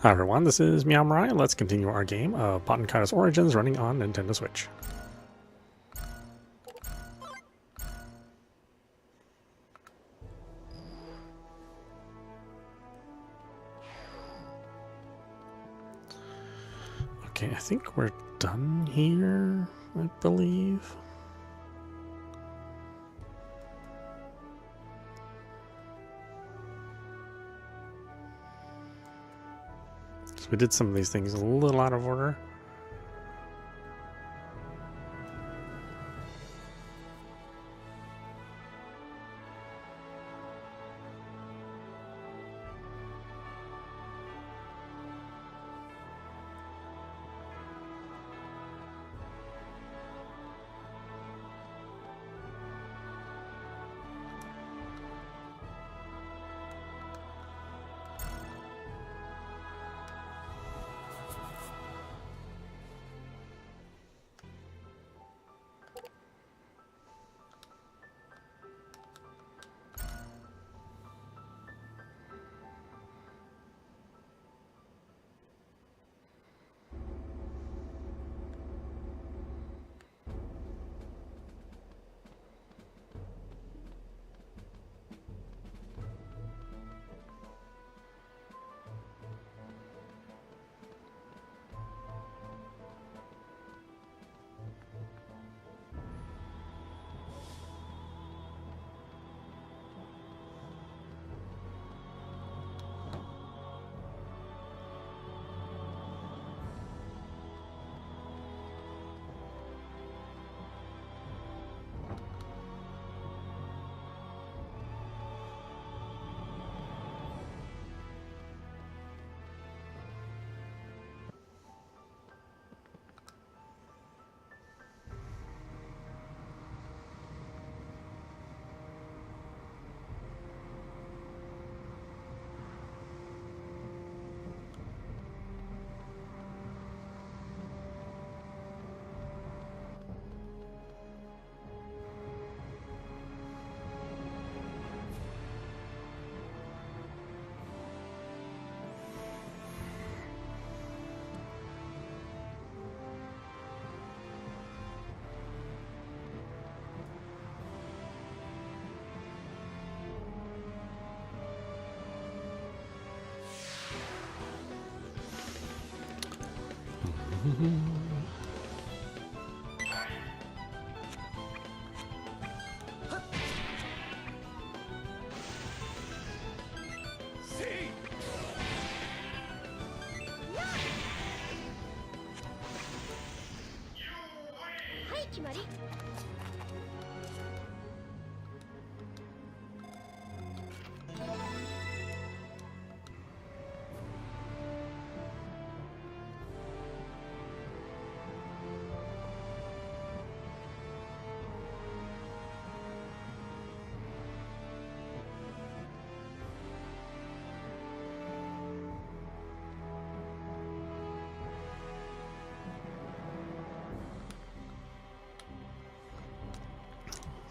Hi everyone, this is meowmurai. Let's continue our game of Baten Kaitos Origins running on Nintendo Switch. Okay, I think we're done here, I believe. So we did some of these things a little out of order.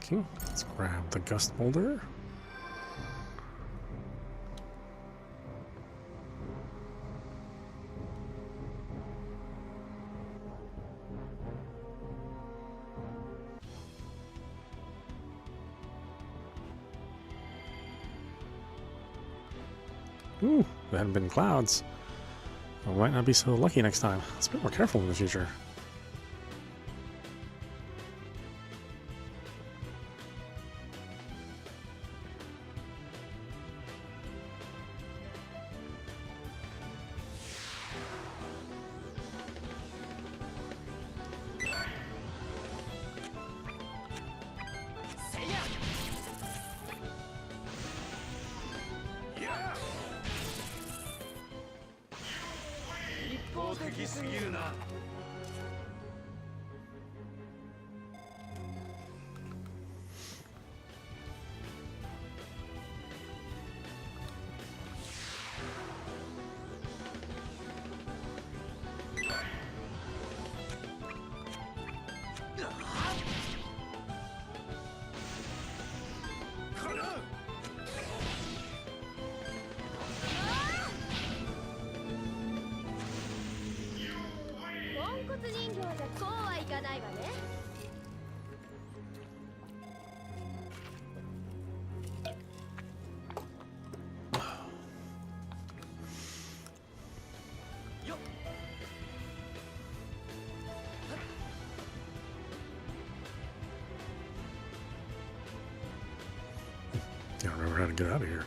Okay, let's grab the gust boulder. Ooh, if there hadn't been clouds, I might not be so lucky next time. Let's be more careful in the future. I don't remember how to get out of here.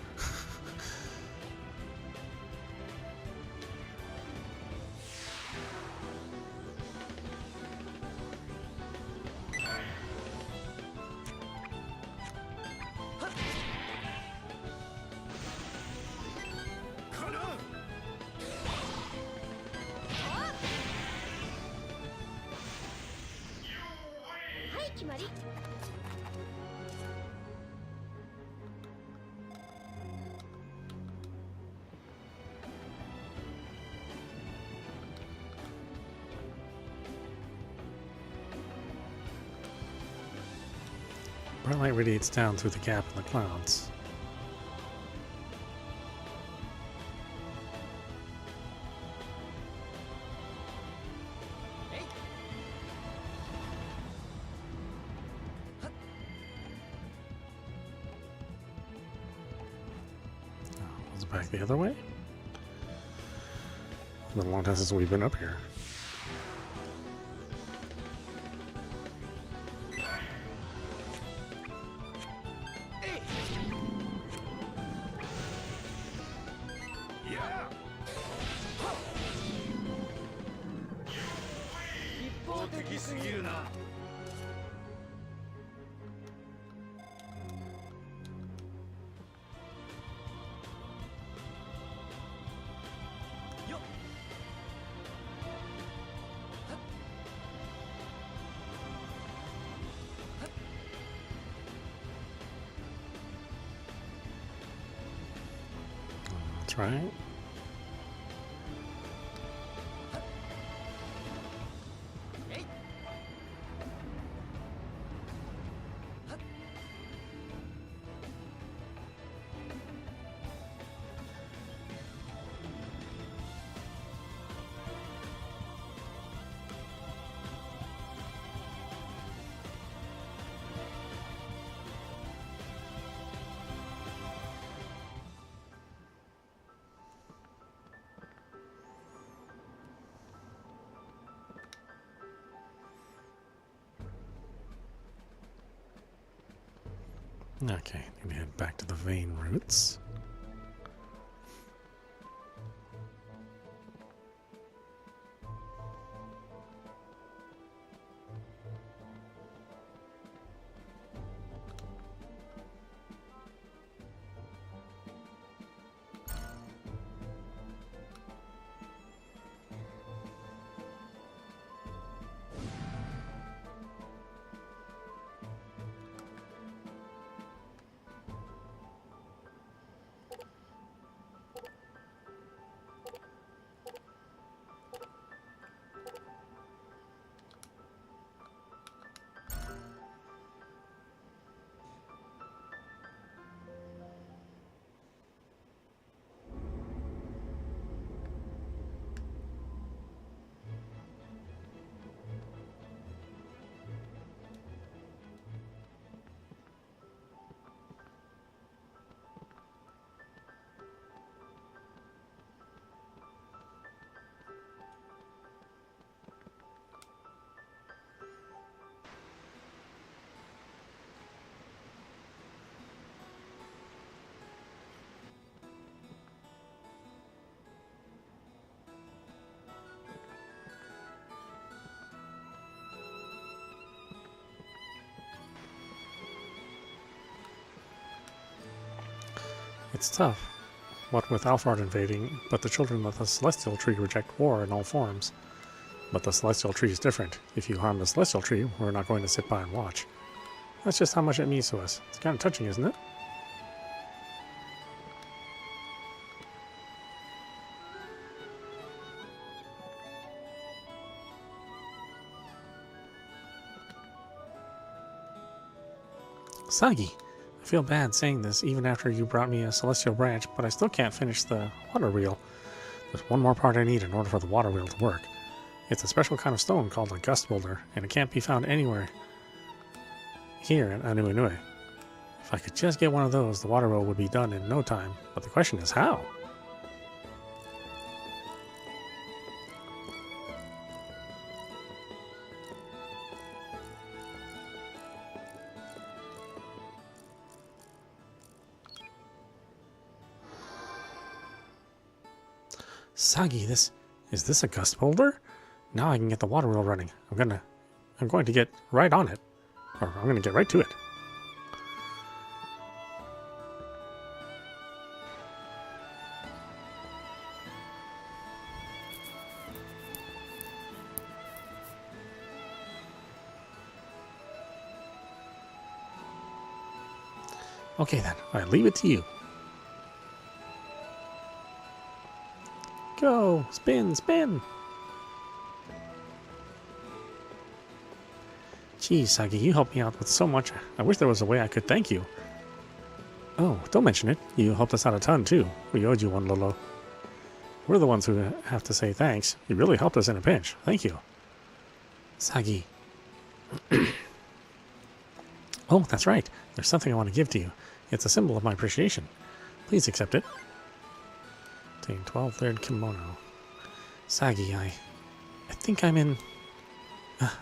Bright light radiates down through the gap in the clouds. Was it back the other way? It's been a long time since we've been up here. That's right. Okay, need to head back to the vein routes. It's tough, what with Alphard invading, but the children of the Celestial Tree reject war in all forms. But the Celestial Tree is different. If you harm the Celestial Tree, we're not going to sit by and watch. That's just how much it means to us. It's kind of touching, isn't it? Sagi, I feel bad saying this even after you brought me a Celestial Branch, but I still can't finish the water wheel. There's one more part I need in order for the water wheel to work. It's a special kind of stone called a gust boulder, and it can't be found anywhere here in Anuenue. If I could just get one of those, the water roll would be done in no time. But the question is how? Sagi, is this a gust boulder? Now I can get the water wheel running. I'm going to get right on it. Or I'm going to get right to it. Okay then, I leave it to you. Go! Spin! Spin! Geez, Sagi, you helped me out with so much. I wish there was a way I could thank you. Oh, don't mention it. You helped us out a ton, too. We owed you one, Lolo. We're the ones who have to say thanks. You really helped us in a pinch. Thank you. Sagi. Oh, that's right. There's something I want to give to you. It's a symbol of my appreciation. Please accept it. 12 layered kimono. Sagi, I think I'm in...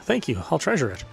thank you, I'll treasure it.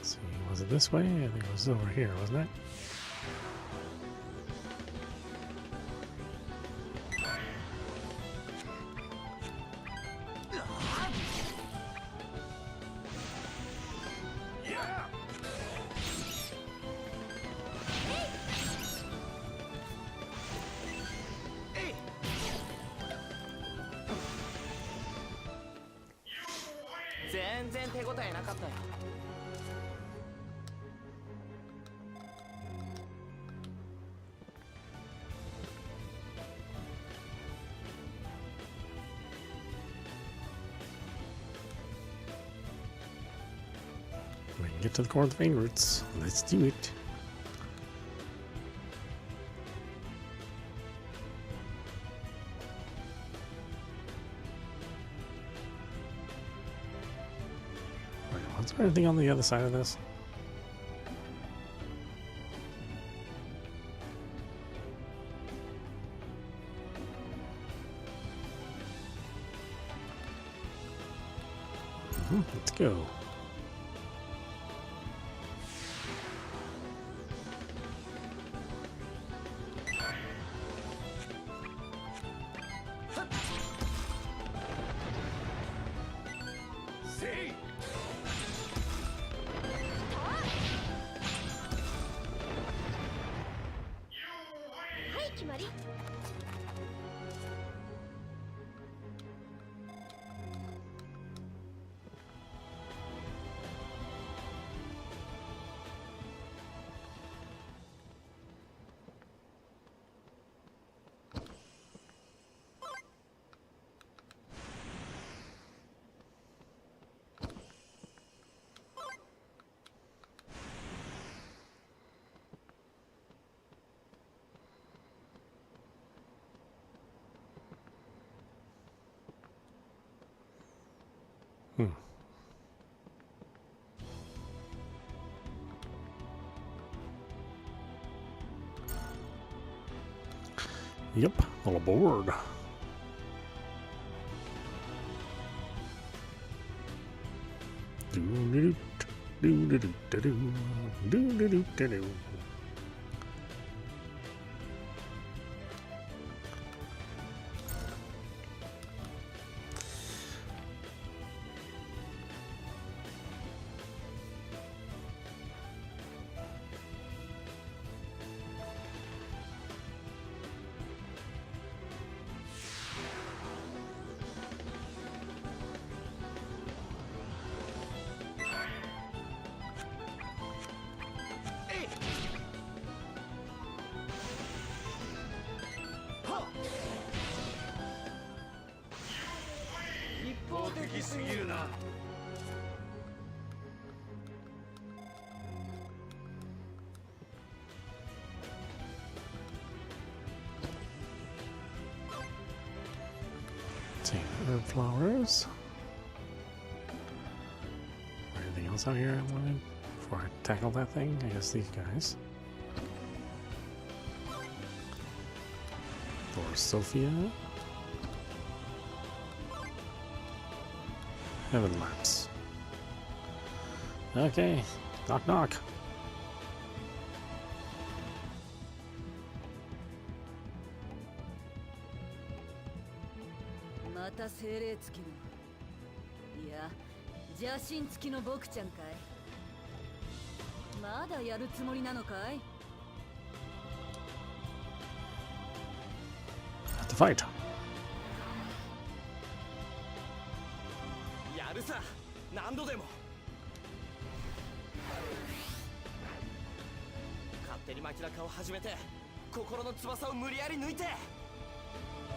See, was it this way? I think it was over here, wasn't it? We can get to the core of the vein roots. Let's do it. Wait, was there anything on the other side of this? Let's go. り。Yep, all aboard. See, herb flowers. Anything else out here I wanted before I tackle that thing? I guess these guys. For Sophia. Heaven lamps. Okay, knock knock.また精霊付きの、いや邪神付きの僕ちゃんかい。まだやるつもりなのかい。 At the fight. やるさ、何度でも。勝手に街中を始めて心の翼を無理やり抜いて、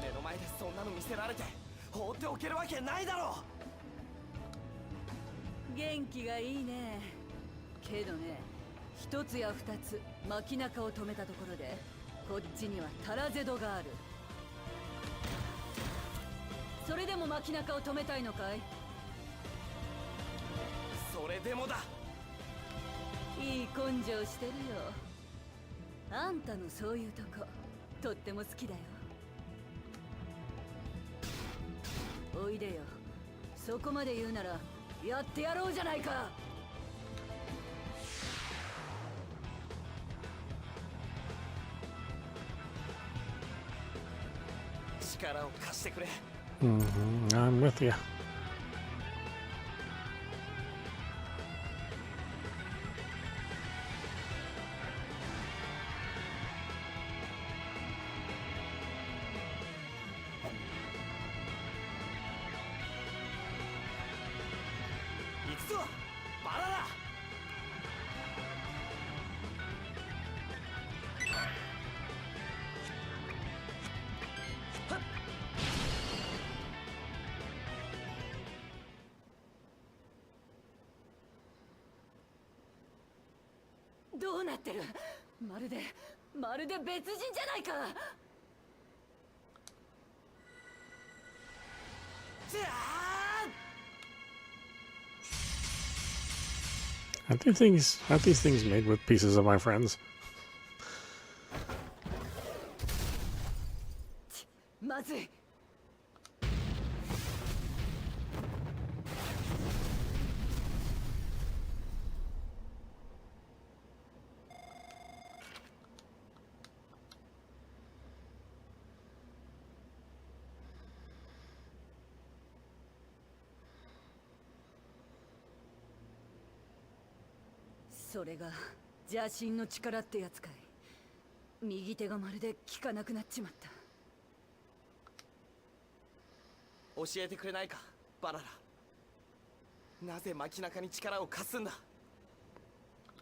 目の前でそんなの見せられて放っておけるわけないだろう。元気がいいね。けどね、一つや二つ街中を止めたところでこっちにはタラゼドがある。それでも街中を止めたいのかい。それでもだ。いい根性してるよ。あんたのそういうとことっても好きだよ。おいでよ。そこまで言うならやってやろうじゃないか。力を貸してくれ。I'm with you. 行くぞ、バナナ。どうなってる。まるで別人じゃないか。 Aren't these things made with pieces of my friends? まずい。それが邪神の力ってやつかい。右手がまるで効かなくなっちまった。教えてくれないかバララ。なぜ街中に力を貸すんだ。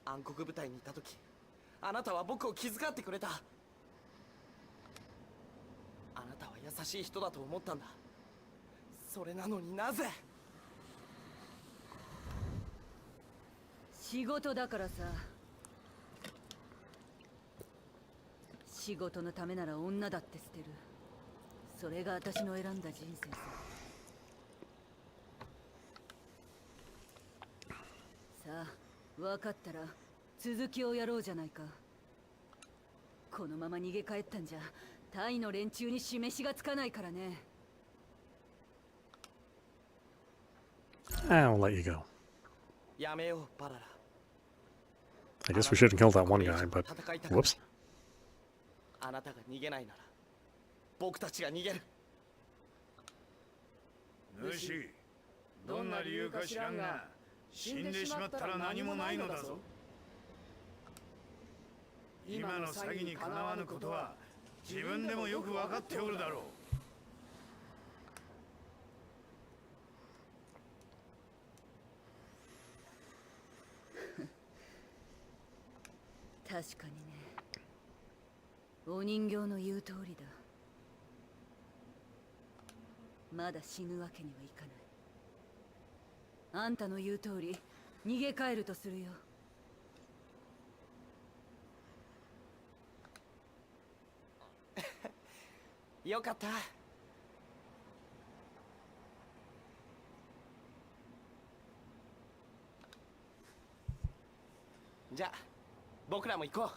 暗黒部隊にいた時あなたは僕を気遣ってくれた。あなたは優しい人だと思ったんだ。それなのになぜ。仕事だからさ。仕事のためなら女だって捨てる。それが私の選んだ人生さ。さあ、分かったら続きをやろうじゃないか。このまま逃げ帰ったんじゃタイの連中に示しがつかないからね。I'll let you go. やめようバララ。 I guess we shouldn't kill that one guy, but whoops. あなたが逃げないなら僕たちが逃げる。主、どんな理由か知らんが死んでしまったら何もないのだぞ。今の詐欺にかなわぬことは自分でもよく分かっておるだろう。確かにね。お人形の言う通りだ。まだ死ぬわけにはいかない。あんたの言う通り逃げ帰るとするよ。よかった。じゃあ僕らも行こう。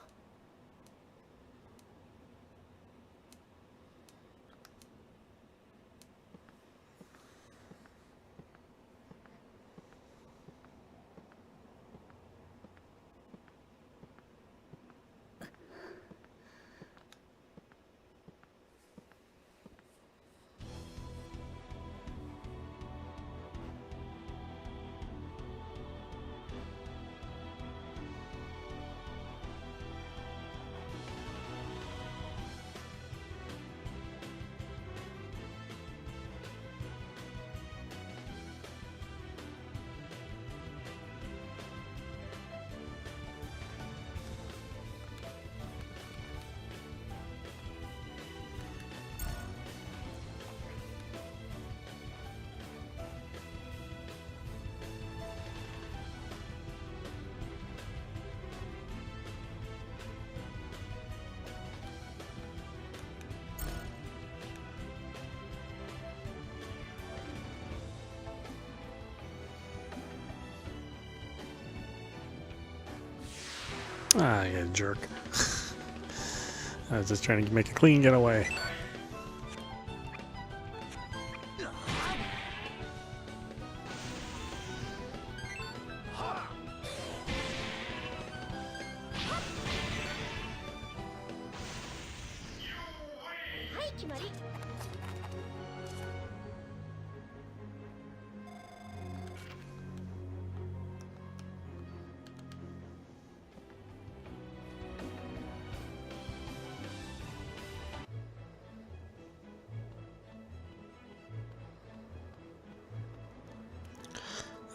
Ah, you jerk. I was just trying to make a clean getaway.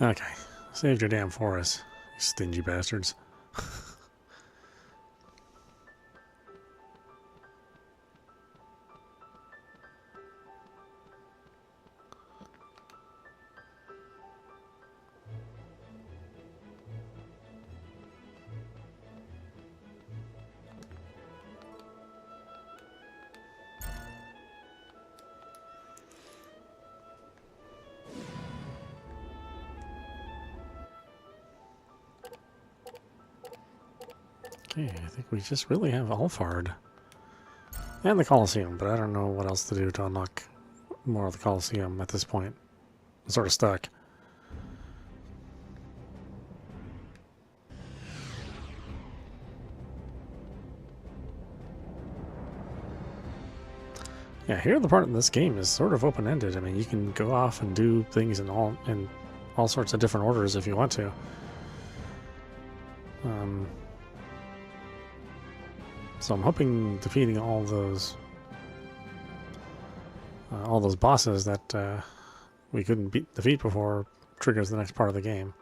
Okay, saved your damn forest, you stingy bastards. Okay, I think we just really have Alfard. And the Colosseum, but I don't know what else to do to unlock more of the Colosseum at this point. I'm sort of stuck. Yeah, here the part of this game is sort of open-ended. I mean, you can go off and do things in all sorts of different orders if you want to. So I'm hoping defeating all those bosses that we couldn't defeat before triggers the next part of the game.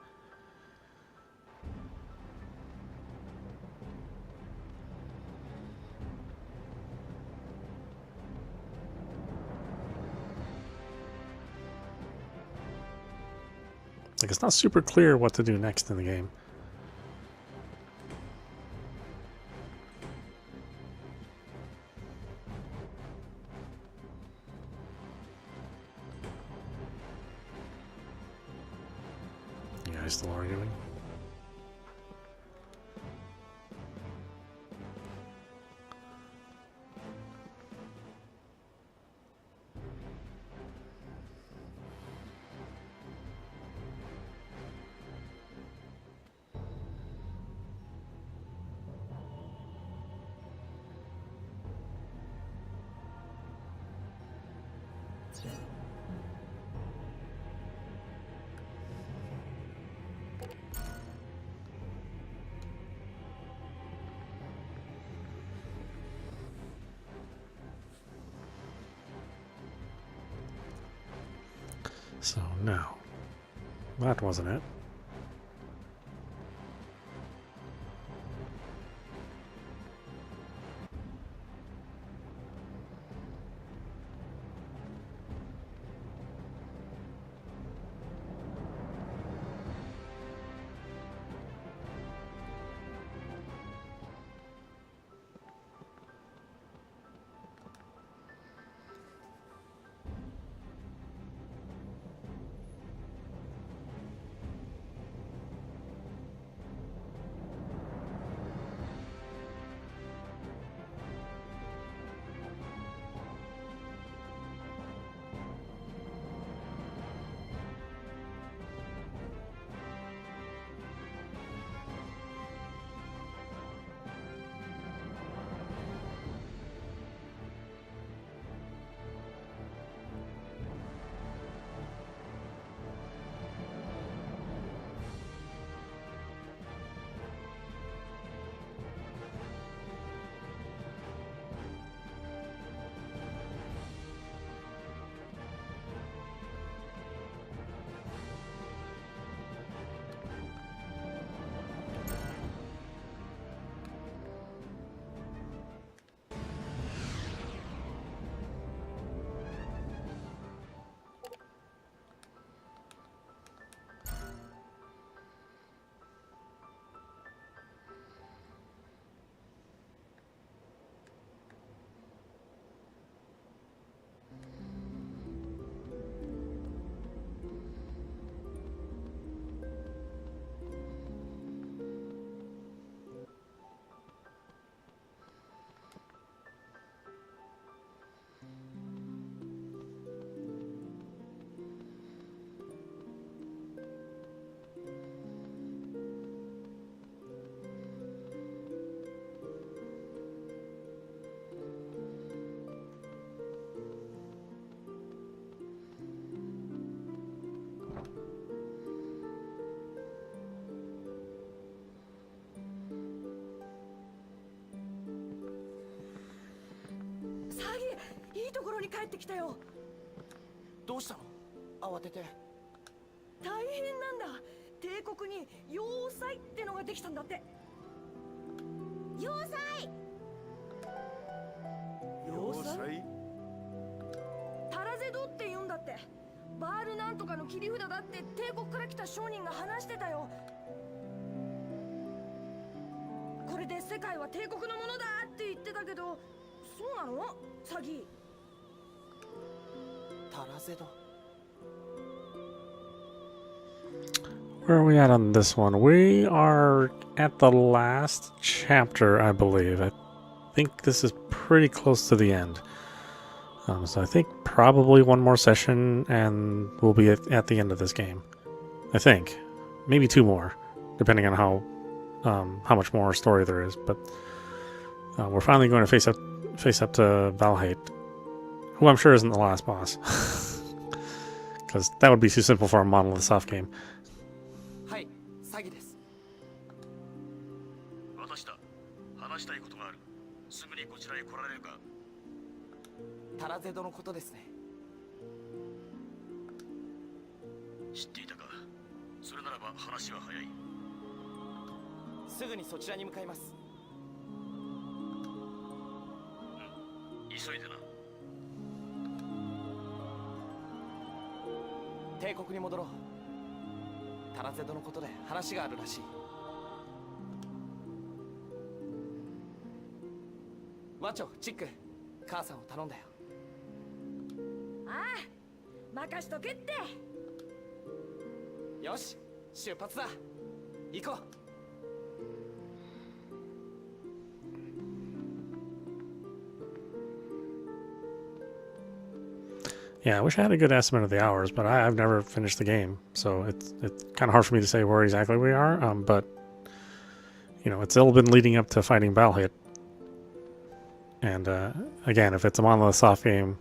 Like, it's not super clear what to do next in the game. You guys still arguing? So, no. That wasn't it.いいところに帰ってきたよ。どうしたの？慌てて。大変なんだ。帝国に要塞ってのができたんだって。要塞？要塞？タラゼドって言うんだって。バールなんとかの切り札だって帝国から来た商人が話してたよ。これで世界は帝国のものだって言ってたけど、そうなの？詐欺。タラゼド。Where are we at on this one? We are at the last chapter, I believe. I think this is pretty close to the end. So I think probably one more session and we'll be at the end of this game. I think. Maybe two more, depending on how much more story there is. But we're finally going to face up to Valhate, who I'm sure isn't the last boss. Because that would be too simple for a monolith soft game. はい、詐欺です。私だ。話したいことがある。すぐにこちらへ来られるか。タラゼドのことですね。知っていたか。それならば話は早い。すぐにそちらに向かいます。急いでな。帝国に戻ろう。タラゼドのことで話があるらしい。ワチョ、チック、母さんを頼んだよ。ああ、任しとけって。よし、出発だ。行こう。Yeah, I wish I had a good estimate of the hours, but I've never finished the game, so it's kind of hard for me to say where exactly we are. But you know, it's all been leading up to fighting Balhit, and again, if it's a monolith soft game,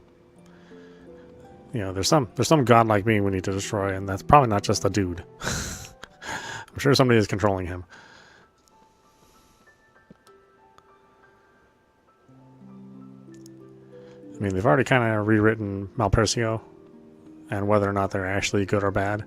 you know, there's some godlike being we need to destroy, and that's probably not just a dude. I'm sure somebody is controlling him. I mean, they've already kind of rewritten Malpercio and whether or not they're actually good or bad.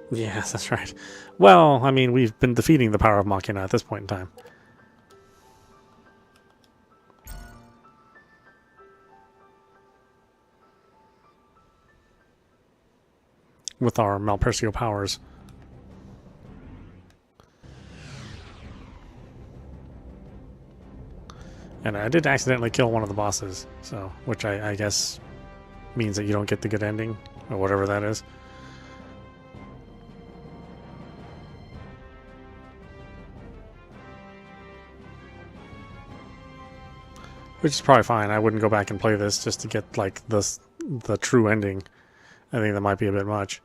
Yes, that's right. Well, I mean, we've been defeating the power of Machina at this point in time. With our Malpercio powers. And I did accidentally kill one of the bosses, so which I guess means that you don't get the good ending, or whatever that is. Which is probably fine. I wouldn't go back and play this just to get like the true ending. I think that might be a bit much.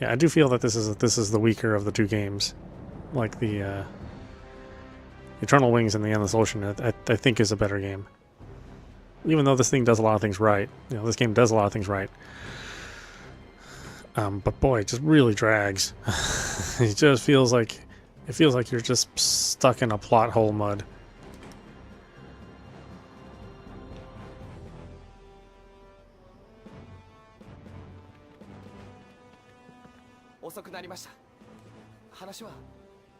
Yeah, I do feel that this is the weaker of the two games. Like the Eternal Wings and the Endless Ocean, I think is a better game. Even though this thing does a lot of things right. You know, this game does a lot of things right. But boy, it just really drags. It just feels like you're just stuck in a plot hole mud.遅くなりました。話は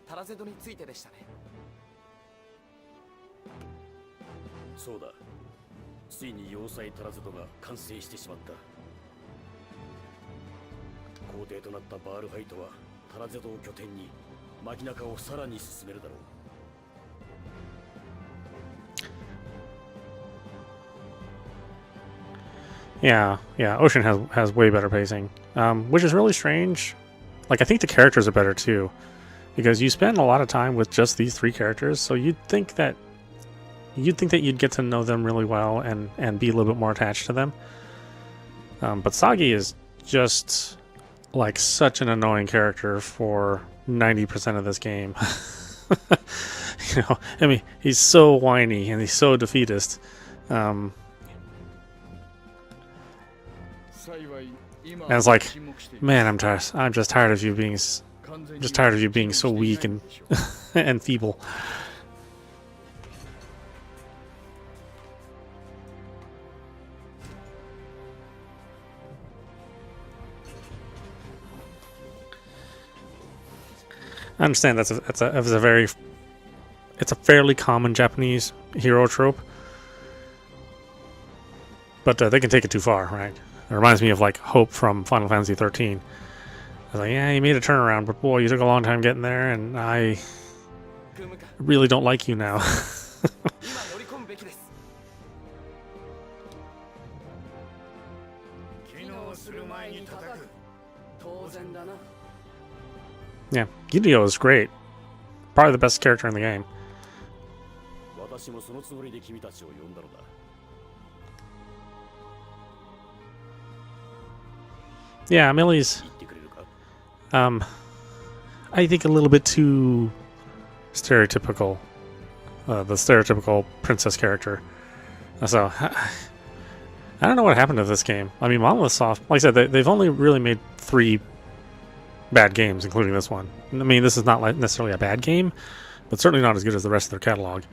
タラゼドについてでしたね。そうだ。ついに要塞タラゼドが完成してしまった。皇帝となったバールハイトはタラゼドを拠点に巻中をさらに進めるだろう。Yeah, Ocean has way better pacing, which is really strange. Like, I think the characters are better too, because you spend a lot of time with just these three characters, so you'd think that you'd get to know them really well and be a little bit more attached to them. But Sagi is just like such an annoying character for 90% of this game. You know, I mean, he's so whiny and he's so defeatist. And it's like, man, I'm tired. I'm just tired of you being so weak and and feeble. I understand it's a fairly common Japanese hero trope, but they can take it too far, right? It reminds me of like Hope from Final Fantasy 13. I was like, yeah, you made a turnaround, but boy, you took a long time getting there, and I really don't like you now. Yeah, Gideon is great. Probably the best character in the game. Yeah, Millie's... I think, a little bit too stereotypical. The stereotypical princess character. So, I don't know what happened to this game. I mean, Monolith Soft, like I said, they've only really made 3 bad games, including this one. I mean, this is not necessarily a bad game, but certainly not as good as the rest of their catalog.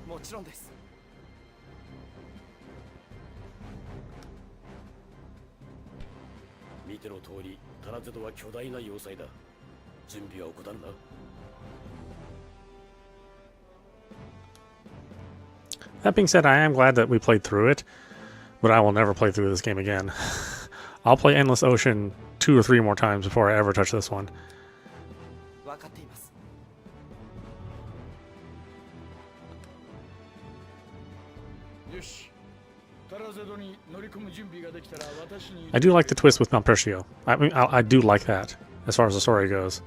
もちろんです。見ての通り、タラゼドは巨大な要塞だ。準備は怠るな。That being said, I am glad that we played through it, but I will never play through this game again. I'll play Endless Ocean 2 or 3 more times before I ever touch this one. 分かっています。よし。タラゼドに乗り込む準備ができたら私に。I do like the twist with Malpercio. I mean, I do like that, as far as the story goes.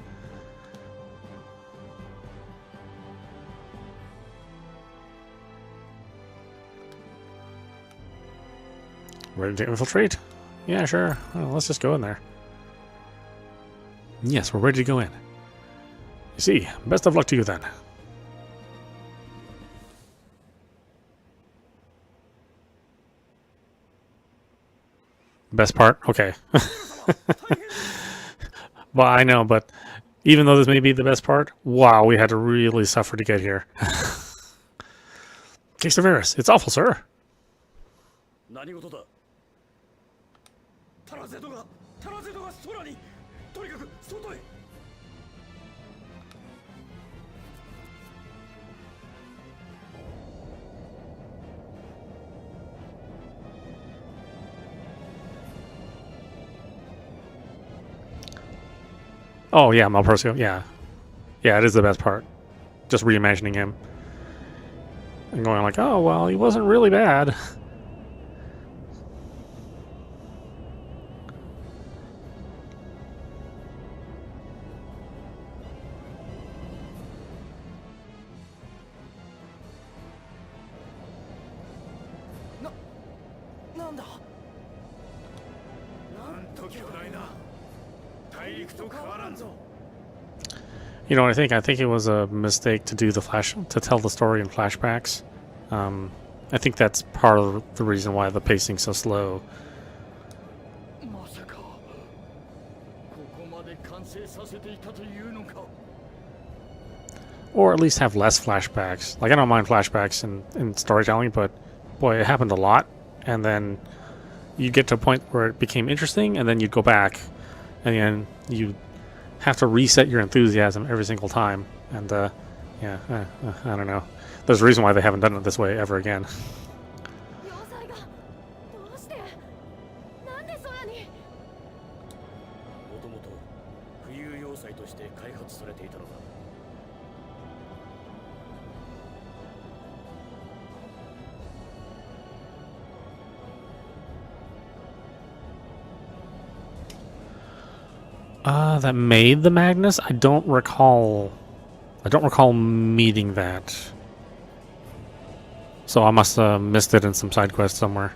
Ready to infiltrate? Yeah, sure. Well, let's just go in there. Yes, we're ready to go in. You see, best of luck to you then. Best part? Okay. Well, I know, but even though this may be the best part, wow, we had to really suffer to get here. Case of Varus, it's awful, sir. 何事だ。タラゼドが空に。とにかく外へ。Oh, yeah, Malpercio, yeah. Yeah, it is the best part. Just reimagining him. And going like, oh, well, he wasn't really bad. You know what I think? I think it was a mistake to do to tell the story in flashbacks. I think that's part of the reason why the pacing's so slow. まさかここまで完成させていたというのか。Or at least have less flashbacks. Like, I don't mind flashbacks in storytelling, but boy, it happened a lot. And then you get to a point where it became interesting, and then you'd go back, and then you have to reset your enthusiasm every single time. And yeah, I don't know. There's a reason why they haven't done it this way ever again. 要塞がどうしてなんで空に。もともと浮遊要塞として開発されていたのだ。That made the Magnus? I don't recall meeting that. So I must have missed it in some side quest somewhere.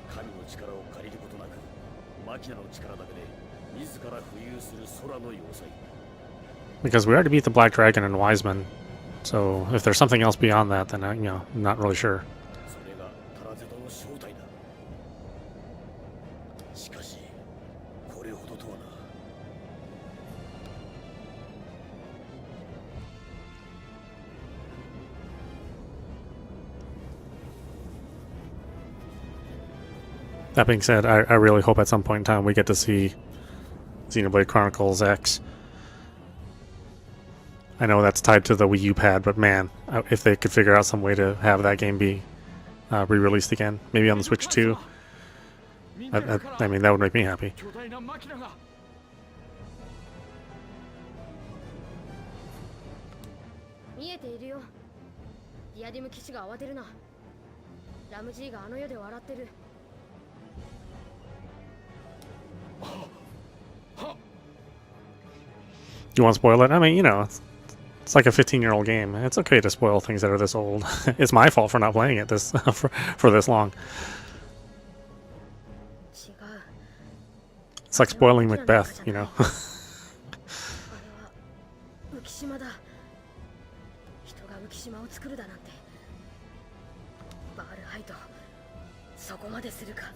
神の力を借りることなく、マキナの力だけで自ら浮遊する空の要塞。 Because we already beat the Black Dragon and Wiseman. So if there's something else beyond that, then I'm not really sure. それがタラゼドの正体だ。しかし、これほどとはな。 That being said, I really hope at some point in time we get to see Xenoblade Chronicles X. I know that's tied to the Wii U pad, but man, if they could figure out some way to have that game be re-released again, maybe on the Switch too, I mean, that would make me happy. 巨大なマキナが。見えているよ。ディアディム騎士が慌てるな。ラムジーがあの世で笑ってる。 You want to spoil it? I mean, it's like a 15-year-old game. It's okay to spoil things that are this old. It's my fault for not playing it this for this long. It's like spoiling Macbeth, 島を作るだなんて。バールハイト、そこまでするか。あ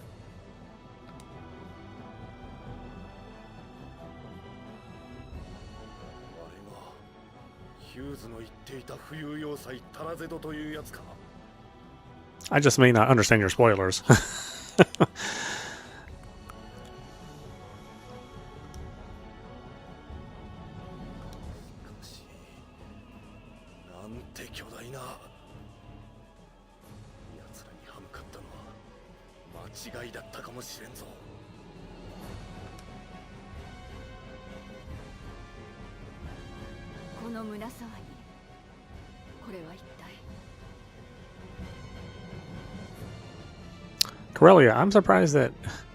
れがヒューズの言っていた浮遊要塞タラゼドというやつか。 I just may not understand your spoilers. なんて巨大な。奴らに歯向かったのは間違いだったかもしれんぞ。この胸騒ぎ、これは一体。 Corellia, I'm surprised that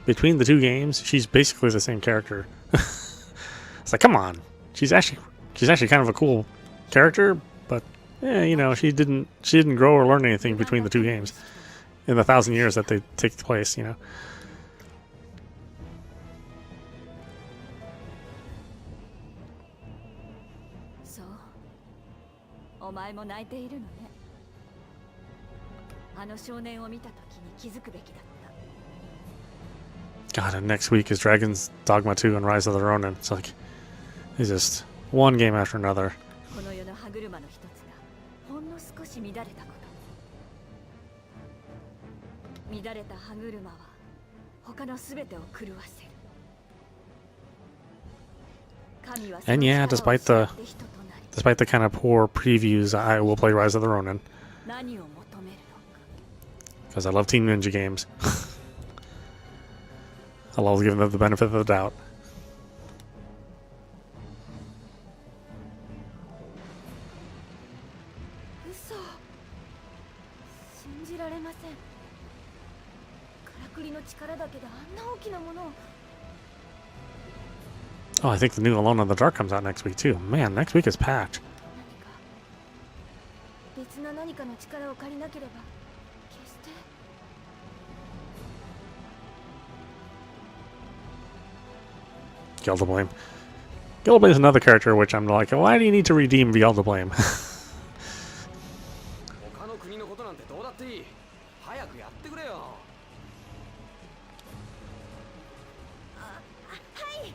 between the two games, she's basically the same character. It's like, come on, she's actually kind of a cool character, but you know, she didn't grow or learn anything between the two games in the 1,000 years that they take place. You know. そう、お前も泣いているのね。あの少年を見た時に気づくべきだった。 God, and next week is Dragon's Dogma 2 and Rise of the Ronin. It's like, it's just one game after another. この世の歯車の一つがほんの少し乱れたこと。乱れた歯車は他のすべてを狂わせる。神はその And yeah, 力を失って人となり、 despite the kind of poor previews, I will play Rise of the Ronin 何を求めるのか。 because I love Team Ninja games. I'll always give them the benefit of the doubt. 嘘。信じられません。からくりの力だけであんな大きなものを。 Oh, I think the new Alone in the Dark comes out next week too. Man, next week is packed. 何か別な何かの力を借りなければ決して。 Gilda Blame. Gilda Blame is another character which I'm like, why do you need to redeem Gilda Blame? 他の国のことなんてどうだっていい。早くやってくれよ。はい、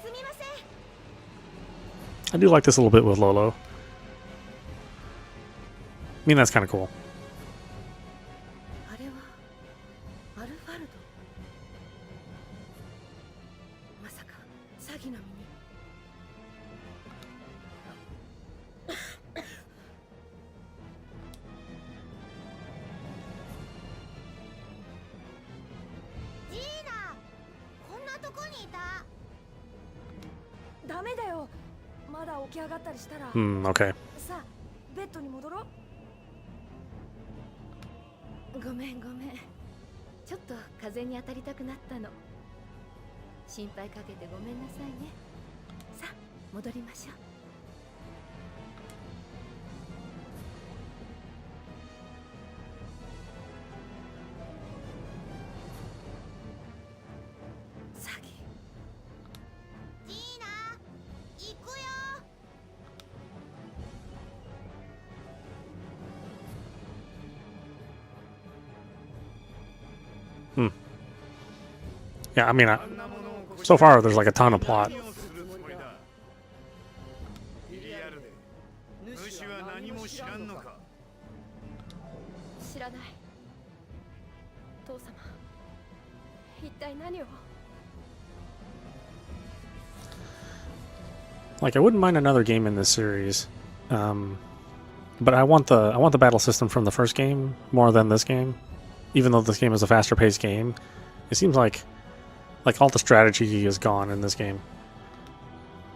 すみません。 I do like this a little bit with Lolo. I mean, that's kind of cool. あれはアルファルド。まさか詐欺の身に。ジーナ、こんなとこにいた。ダメだよ。まだ起き上がったりしたら。 Okay. さあ、ベッドに戻ろう。ごめんごめん。ちょっと風に当たりたくなったの。心配かけてごめんなさいね。さあ、戻りましょう。詐欺。ジーナ、行くよ。 Yeah, I mean, so far there's like a ton of plot. 知らない。父様、一体何を。 Like, I wouldn't mind another game in this series, but I want the battle system from the first game more than this game. Even though this game is a faster paced game, it seems like all the strategy is gone in this game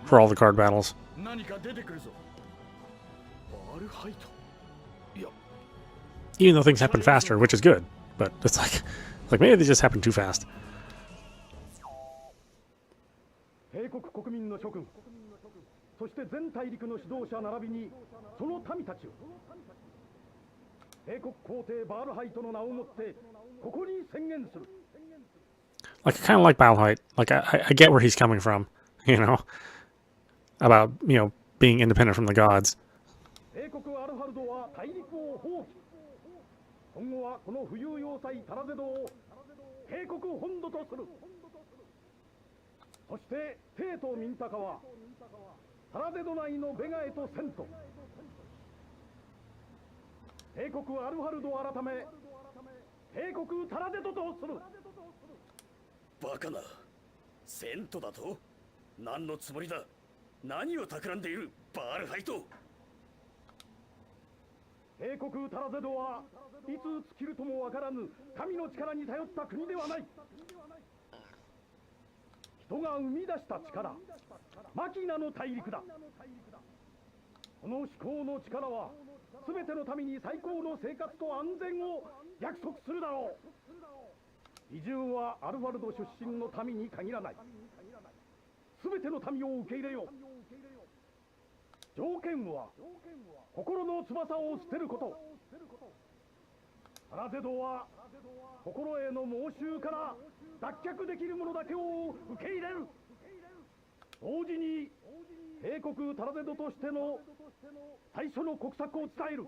for all the card battles. 何か出てくるぞ。バールハイト。いや、 Even though things happen faster, which is good, but it's like maybe they just happen too fast. 帝国国民の諸君、そして全大陸の指導者並びにその民たちを帝国皇帝バールハイトの名をもってここに宣言する。 Like, I kind of like Balhite. Like, I get where he's coming from, you know, about, you know, being independent from the gods. 帝国アルファルドは大陸を放棄。今後はこの浮遊要塞タラゼドを帝国本土とする。そして帝都ミンタカはタラゼド内のベガへと遷都。帝国アルファルド改め帝国タラゼドとする。バカな。セントだと？何のつもりだ？何を企んでいるバールハイト。帝国タラゼドはいつ尽きるともわからぬ神の力に頼った国ではない。人が生み出した力、マキナの大陸だ。この至高の力は全ての民に最高の生活と安全を約束するだろう。移住はアルファルド出身の民に限らない。全ての民を受け入れよう。条件は心の翼を捨てること。タラゼドは心への妄執から脱却できるものだけを受け入れる。同時に帝国タラゼドとしての最初の国策を伝える。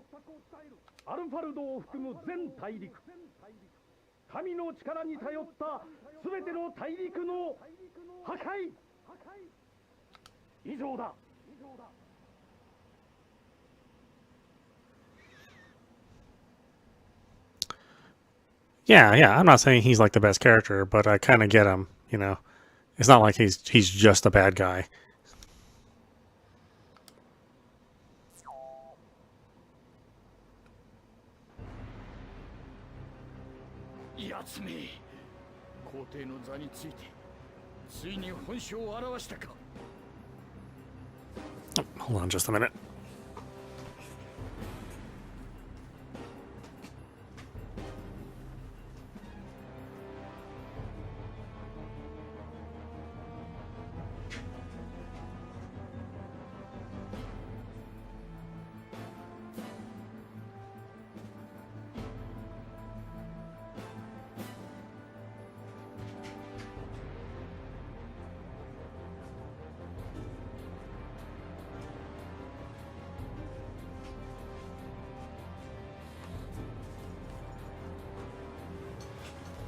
アルファルドを含む全大陸、神の力に頼った全ての大陸の破壊。以上だ。Yeah, yeah. I'm not saying he's like the best character, but I kind of get him. You know, it's not like he's just a bad guy. やつめ、皇帝の座についてついに本性を現したか。 Hold on just a minute.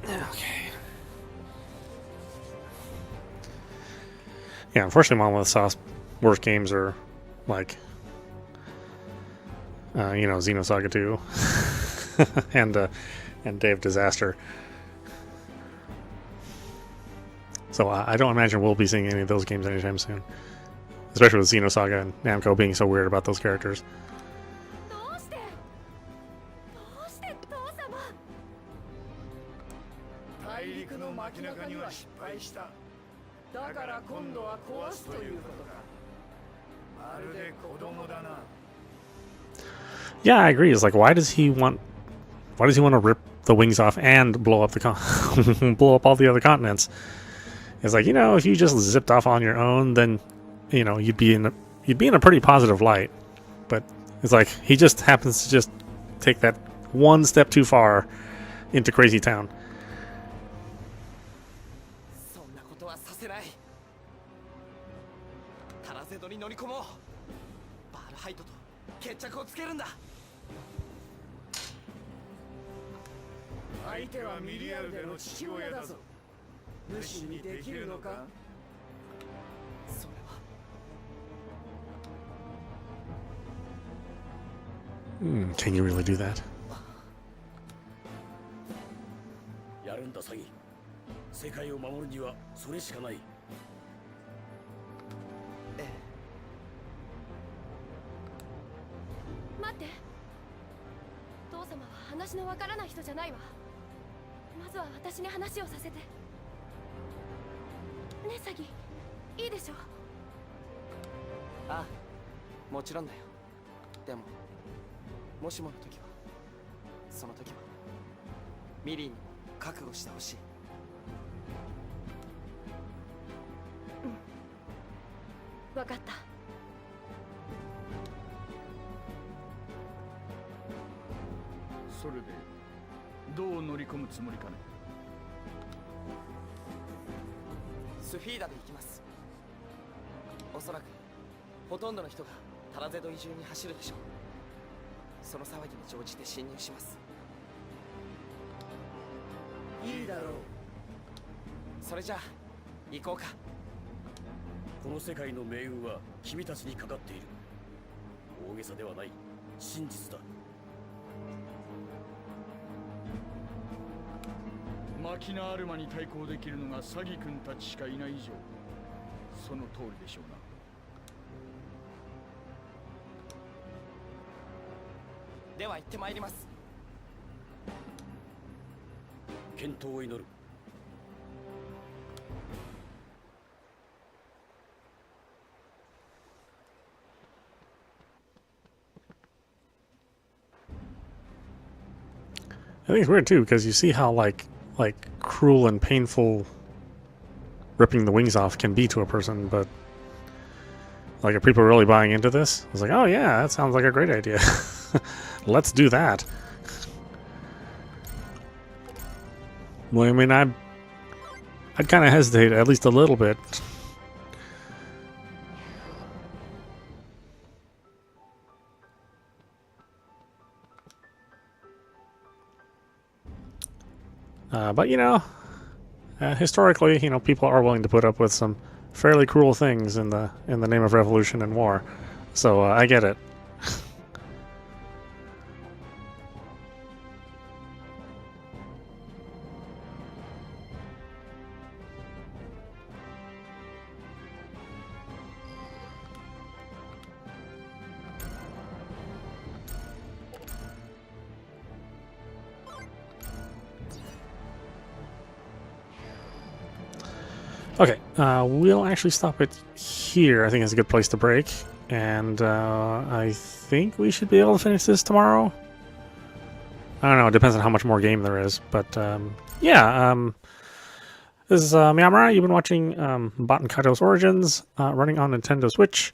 Okay. Yeah, unfortunately, Monolith Sauce worst games are like, Xenosaga 2 and Day of Disaster. So I don't imagine we'll be seeing any of those games anytime soon, especially with Xenosaga and Namco being so weird about those characters. 大陸の街中には失敗した。だから今度は壊すということか。まるで子供だな。 Yeah, I agree. It's like, why does he want to rip the wings off and blow up blow up all the other continents? It's like, if you just zipped off on your own, then you'd be in a pretty positive light. But it's like he just happens to just take that one step too far into Crazy Town. そんなことはさせない。タラゼドに乗り込もう。バールハイトと決着をつけるんだ。相手はミリアルデの父親だぞ。無視にできるのか。それは Can you really do that? やるんだサギ。世界を守るにはそれしかない。待って、父様は話のわからない人じゃないわ。まずは私に話をさせて。ねえサギ、いいでしょ。ああ、もちろんだよ。でももしもの時は、その時はミリーにも覚悟してほしい。わかった。それでどう乗り込むつもりかね。スフィーダで行きます。おそらくほとんどの人がタラゼド移住に走るでしょう。その騒ぎに乗じて侵入します。いいだろう。それじゃあ行こうか。この世界の命運は君たちにかかっている。大げさではない、真実だ。マキナアルマに対抗できるのがサギ君たちしかいない以上、その通りでしょうな。では行ってまいります。健闘を祈る。I think it's weird too because you see how like cruel and painful ripping the wings off can be to a person, but like are people really buying into this? I was like, oh yeah, that sounds like a great idea. Let's do that. Well, I mean, I'd kind of hesitate at least a little bit. But you know, historically, you know, people are willing to put up with some fairly cruel things in the name of revolution and war. So I get it. Okay, we'll actually stop it here. I think it's a good place to break. And I think we should be able to finish this tomorrow. I don't know, it depends on how much more game there is. But yeah, this is meowmurai. You've been watching Baten Kaitos Origins running on Nintendo Switch.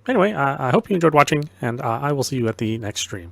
Anyway, I hope you enjoyed watching, and I will see you at the next stream.